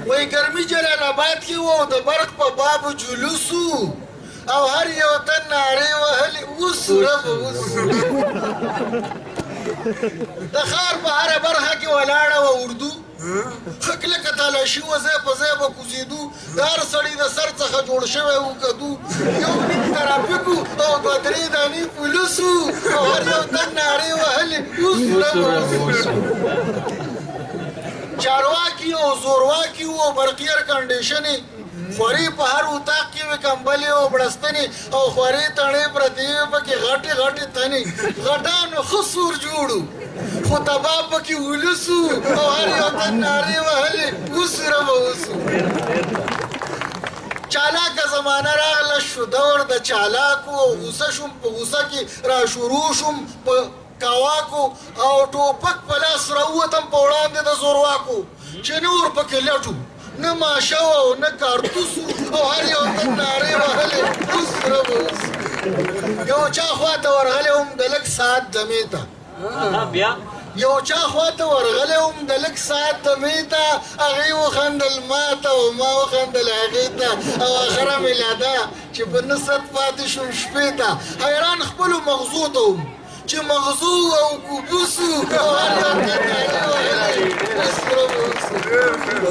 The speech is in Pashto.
وای ګرمي جلال آباد کې و د برق په باب جلوس او هر یو تن نارې وهلې اوس ربه اوس د ښار په هره برخه کې ولاړه وه اردو ښه کلکه تالاشي وه ځای په ځای به کوزېدو د هر سړي د سر څخه جوړ شوی و کدو یو نیم ترافیک او دوه درې دانې پولیس او هر یو تن نارې وهلې اوس ربه اوس چارواکي او زورواکي وو برقي ایر کنډیشنې خوري په هر اتاق کې وې کمبلې او بړستنې او خوري تڼې پرتې وې پکې غټې غټې تنې غټانو ښه سور جوړو خو تباه پکې ولسو او هر یو تن نارې وهلې اوس ربه اوسو چالاکه زمانه راغله شو دور د چالاکو او غوسه شوم په غوسه کې را شروع شوم په کاواکو او ټوپک په لاس راووتم په وړاندې د زورواکو چې نور پکې لټو نه ماشه او نه کارتوس او هر یو تن نارې وهلې اوس ربه اوس یو چا خواته ورغلی وم د لږ ساعت دمې ته یو چا خواته ورغلی وم د لږ ساعت دمې ته هغې وخندل ما ته او ما وخندل هغې ته او اخره مې لا ده چې په نه صد پاتې شوم شپې ته حیران خپلو مغزو ته وم چې مغزو او کوبوسو او هر یو تن نارې وهلې اوس ربه اوس